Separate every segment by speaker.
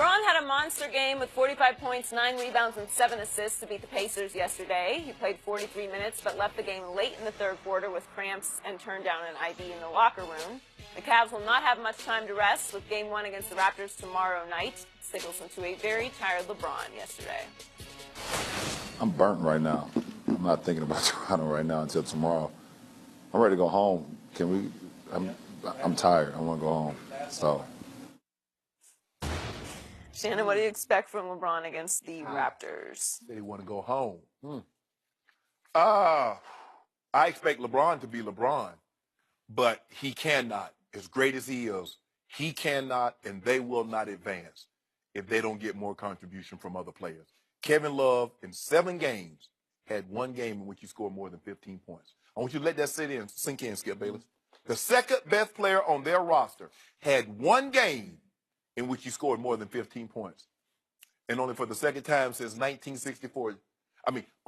Speaker 1: LeBron had a monster game with 45 points, 9 rebounds, and 7 assists to beat the Pacers yesterday. He played 43 minutes but left the game late in the third quarter with cramps and turned down an IV in the locker room. The Cavs will not have much time to rest with Game 1 against the Raptors tomorrow night. Signals into a very tired LeBron yesterday.
Speaker 2: I'm burnt right now. I'm not thinking about Toronto right now until tomorrow. I'm ready to go home. Can we? I'm tired. I want to go home. So.
Speaker 1: Shannon, what do you expect from LeBron against the Raptors?
Speaker 3: They want to go home. I expect LeBron to be LeBron, but he cannot. As great as he is, he cannot, and they will not advance if they don't get more contribution from other players. Kevin Love, in 7 games, had 1 game in which he scored more than 15 points. I want you to let that sink in, Skip Bayless. The second best player on their roster had 1 game in which he scored more than 15 points. And only for the second time since 1964.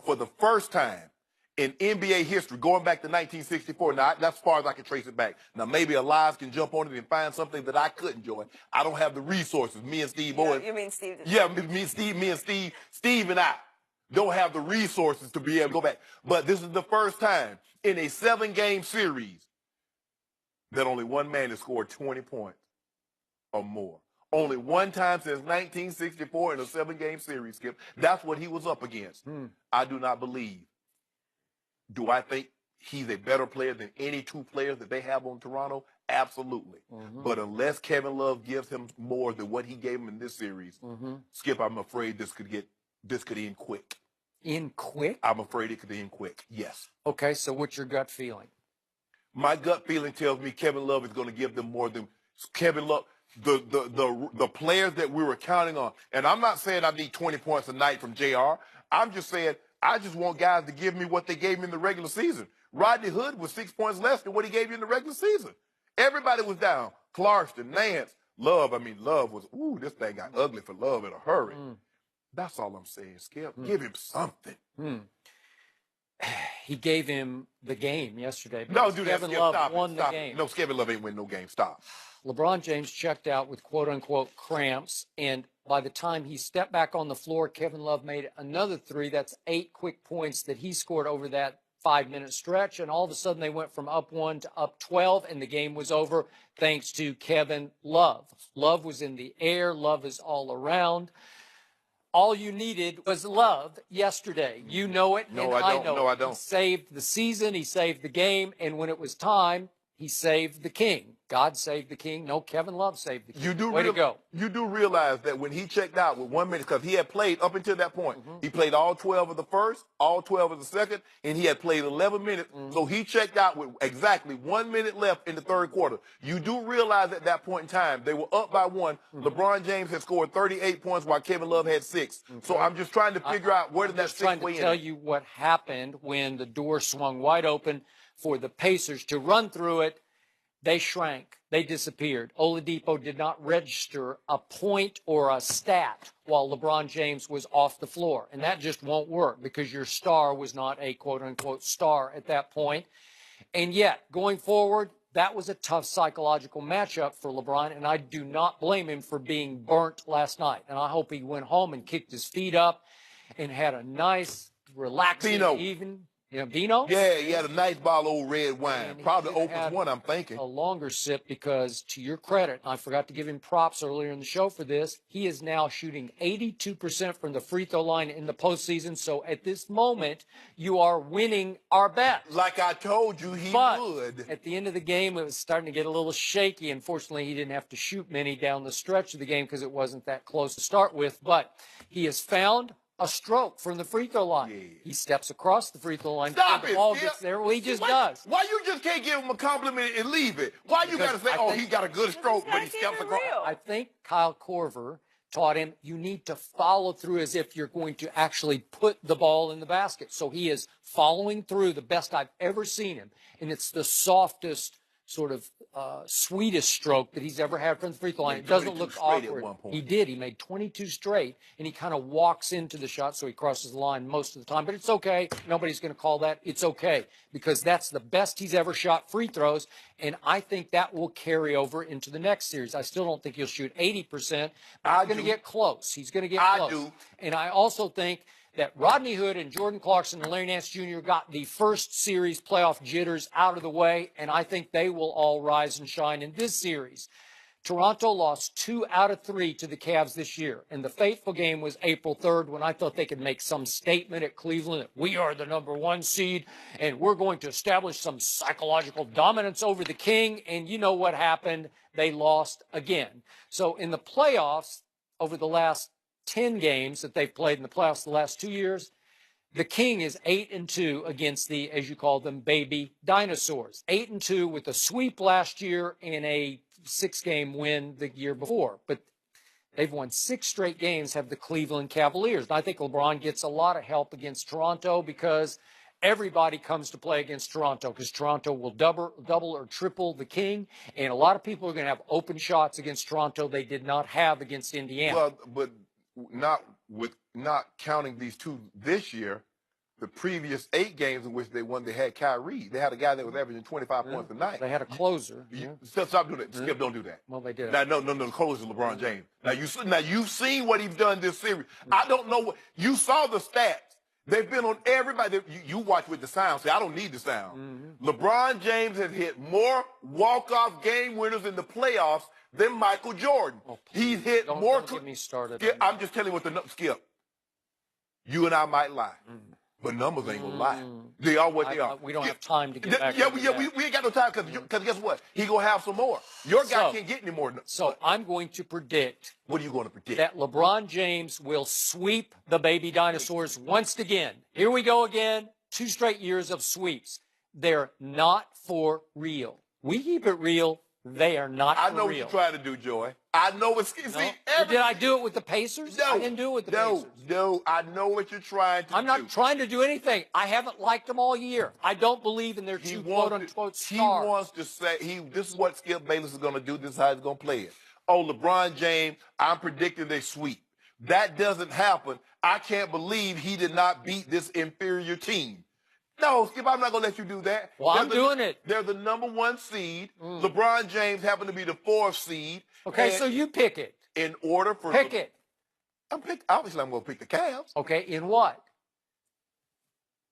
Speaker 3: For the first time in NBA history, going back to 1964. Now, that's as far as I can trace it back. Now, maybe Elias can jump on it and find something that I couldn't, Joy. I don't have the resources. Me and Steve Owen.
Speaker 1: You mean Steve?
Speaker 3: Yeah, me and Steve and I don't have the resources to be able to go back. But this is the first time in a 7-game series that only one man has scored 20 points or more. Only one time since 1964 in a 7-game series, Skip. That's what he was up against. I do not believe. Do I think he's a better player than any 2 players that they have on Toronto? Absolutely. But unless Kevin Love gives him more than what he gave him in this series, Skip, I'm afraid this could end quick.
Speaker 4: End quick?
Speaker 3: I'm afraid it could end quick, yes.
Speaker 4: Okay, so what's your gut feeling?
Speaker 3: My gut feeling tells me Kevin Love is going to give them more than Kevin Love. The players that we were counting on. And I'm not saying I need 20 points a night from JR. I'm just saying I just want guys to give me what they gave me in the regular season. Rodney Hood was 6 points less than what he gave you in the regular season. Everybody was down. Clarkston, Nance, Love. Love was, this thing got ugly for Love in a hurry. That's all I'm saying, Skip. Give him something.
Speaker 4: He gave him the game yesterday.
Speaker 3: No, do that,
Speaker 4: Kevin
Speaker 3: Skip.
Speaker 4: Love
Speaker 3: Stop
Speaker 4: won
Speaker 3: it.
Speaker 4: the
Speaker 3: Stop
Speaker 4: game.
Speaker 3: It. No, Kevin Love ain't win no game. Stop.
Speaker 4: LeBron James checked out with quote-unquote cramps, and by the time he stepped back on the floor, Kevin Love made another 3. That's 8 quick points that he scored over that 5-minute stretch, and all of a sudden they went from up 1 to up 12, and the game was over thanks to Kevin Love. Love was in the air. Love is all around. All you needed was Love yesterday. You know it,
Speaker 3: No,
Speaker 4: and
Speaker 3: I don't.
Speaker 4: know
Speaker 3: No,
Speaker 4: it.
Speaker 3: I don't.
Speaker 4: He saved the season. He saved the game, and when it was time, he saved the king. God saved the king. No, Kevin Love saved the king. Way to go.
Speaker 3: You do realize that when he checked out with 1 minute, because he had played up until that point, he played all 12 of the first, all 12 of the second, and he had played 11 minutes. So he checked out with exactly 1 minute left in the third quarter. You do realize at that point in time, they were up by 1. LeBron James had scored 38 points while Kevin Love had 6. So I'm just trying to figure out where did that 6
Speaker 4: trying
Speaker 3: way
Speaker 4: to
Speaker 3: in.
Speaker 4: tell you what happened when the door swung wide open for the Pacers to run through it. They shrank. They disappeared. Oladipo did not register a point or a stat while LeBron James was off the floor. And that just won't work because your star was not a quote-unquote star at that point. And yet, going forward, that was a tough psychological matchup for LeBron, and I do not blame him for being burnt last night. And I hope he went home and kicked his feet up and had a nice, relaxing evening. Vino?
Speaker 3: Yeah, he had a nice bottle of old red wine. Probably opens one, I'm thinking.
Speaker 4: A longer sip because, to your credit, I forgot to give him props earlier in the show for this, he is now shooting 82% from the free throw line in the postseason. So at this moment, you are winning our bet.
Speaker 3: Like I told you he would.
Speaker 4: At the end of the game, it was starting to get a little shaky. Unfortunately, he didn't have to shoot many down the stretch of the game because it wasn't that close to start with. But he has found a stroke from the free throw line. Yeah. He steps across the free throw line.
Speaker 3: Stop it.
Speaker 4: The ball gets there. Well, he just does.
Speaker 3: Why you just can't give him a compliment and leave it? Why you got to say, he got a good stroke, but he steps across?
Speaker 4: I think Kyle Korver taught him you need to follow through as if you're going to actually put the ball in the basket. So he is following through the best I've ever seen him. And it's the softest sort of sweetest stroke that he's ever had from the free throw line.
Speaker 3: Made
Speaker 4: It doesn't
Speaker 3: 22
Speaker 4: look
Speaker 3: straight at
Speaker 4: awkward.
Speaker 3: one point.
Speaker 4: He did. He made 22 straight, and he kind of walks into the shot, so he crosses the line most of the time. But it's okay. Nobody's going to call that. It's okay, because that's the best he's ever shot free throws, and I think that will carry over into the next series. I still don't think he'll shoot 80%, but he's going to get close. He's going to get close.
Speaker 3: do.
Speaker 4: And I also think that Rodney Hood and Jordan Clarkson and Larry Nance Jr. got the first series playoff jitters out of the way, and I think they will all rise and shine in this series. Toronto lost 2 out of 3 to the Cavs this year, and the fateful game was April 3rd when I thought they could make some statement at Cleveland that we are the #1 seed, and we're going to establish some psychological dominance over the King, and you know what happened? They lost again. So in the playoffs, over the last 10 games that they've played in the playoffs the last 2 years, the King is 8-2 against the, as you call them, Baby Dinosaurs. 8-2 with a sweep last year and a 6-game win the year before. But they've won 6 straight games, have the Cleveland Cavaliers. And I think LeBron gets a lot of help against Toronto because everybody comes to play against Toronto, because Toronto will double or triple the King. And a lot of people are going to have open shots against Toronto they did not have against Indiana.
Speaker 3: Well, but not counting these 2 this year, the previous 8 games in which they won, they had Kyrie. They had a guy that was averaging 25 points a night.
Speaker 4: They had a closer.
Speaker 3: Stop doing that. Skip, don't do that.
Speaker 4: Well, they did.
Speaker 3: Now, no, the closer is LeBron James. Now you've seen what he's done this series. I don't know what you saw the stats. They've been on everybody. You watch with the sound. See, I don't need the sound. LeBron James has hit more walk-off game winners in the playoffs than Michael Jordan. He's hit more.
Speaker 4: Don't get me started.
Speaker 3: Skip, I'm just telling you what the Skip. You and I might lie, but numbers ain't gonna lie. They are what they are.
Speaker 4: We don't have time to get back.
Speaker 3: We ain't got no time because guess what? He gonna have some more. Your guy can't get any more.
Speaker 4: So I'm going to predict.
Speaker 3: What are you going to predict?
Speaker 4: That LeBron James will sweep the Baby Dinosaurs once again. Here we go again. 2 straight years of sweeps. They're not for real. We keep it real. They are not for real.
Speaker 3: I know what you're trying to do, Joy. I know it's.
Speaker 4: No. Did I do it with the Pacers?
Speaker 3: No.
Speaker 4: I didn't do it with the Pacers.
Speaker 3: No, I know what you're trying to do.
Speaker 4: I'm not trying to do anything. I haven't liked them all year. I don't believe in their 2 quote-unquote stars.
Speaker 3: He wants to say, this is what Skip Bayless is going to do. This is how he's going to play it. Oh, LeBron James, I'm predicting they sweep. That doesn't happen. I can't believe he did not beat this inferior team. No, Skip, I'm not going to let you do that.
Speaker 4: Well, I'm doing it.
Speaker 3: They're the #1 seed. LeBron James happened to be the 4th seed.
Speaker 4: Okay, so you pick it.
Speaker 3: In order for...
Speaker 4: Pick it.
Speaker 3: Obviously, I'm going to pick the Cavs.
Speaker 4: Okay, in what?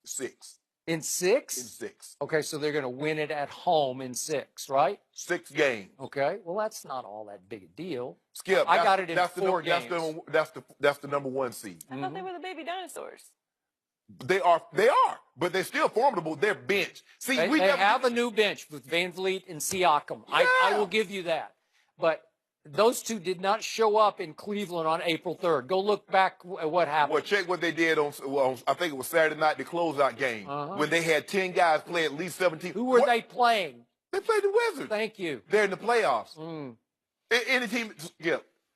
Speaker 3: 6.
Speaker 4: In 6?
Speaker 3: In 6.
Speaker 4: Okay, so they're going to win it at home in 6, right?
Speaker 3: 6 games.
Speaker 4: Okay, well, that's not all that big a deal.
Speaker 3: Skip,
Speaker 4: I got it in 4 games.
Speaker 3: That's the #1 seed.
Speaker 1: I thought they were the Baby Dinosaurs.
Speaker 3: They are, but they're still formidable. They're bench. See,
Speaker 4: they have a new bench with Van Vliet and Siakam. Yeah. I will give you that. But those 2 did not show up in Cleveland on April 3rd. Go look back at what happened.
Speaker 3: Well, check what they did on I think it was Saturday night, the closeout game, when they had 10 guys play at least 17.
Speaker 4: Who were they playing?
Speaker 3: They played the Wizards.
Speaker 4: Thank you.
Speaker 3: They're in the playoffs. Any team,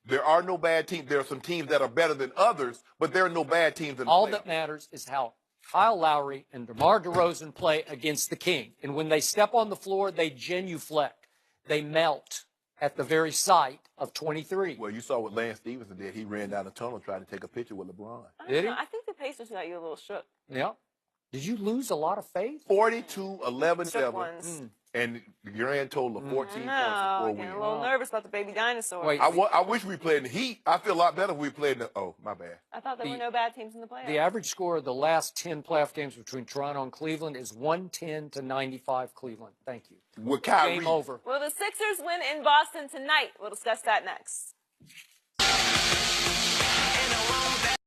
Speaker 3: there are no bad teams. There are some teams that are better than others, but there are no bad teams in the playoffs.
Speaker 4: All that matters is how Kyle Lowry and DeMar DeRozan play against the King. And when they step on the floor, they genuflect. They melt at the very sight of 23.
Speaker 3: Well, you saw what Lance Stevenson did. He ran down the tunnel trying to take a picture with LeBron.
Speaker 4: Did he?
Speaker 1: I think the Pacers got you a little shook.
Speaker 4: Yeah. Did you lose a lot of faith?
Speaker 3: 42-11-7. And the grand total of 14 points and 4 wins.
Speaker 1: I'm a little nervous about the Baby Dinosaurs.
Speaker 4: Wait,
Speaker 3: I wish we played in the Heat. I feel a lot better if we played in the... Oh, my bad.
Speaker 1: I thought there were no bad teams in the playoffs.
Speaker 4: The average score of the last 10 playoff games between Toronto and Cleveland is 110-95 Cleveland. Thank you.
Speaker 3: With Kyrie.
Speaker 4: Game over.
Speaker 1: Will the Sixers win in Boston tonight? We'll discuss that next.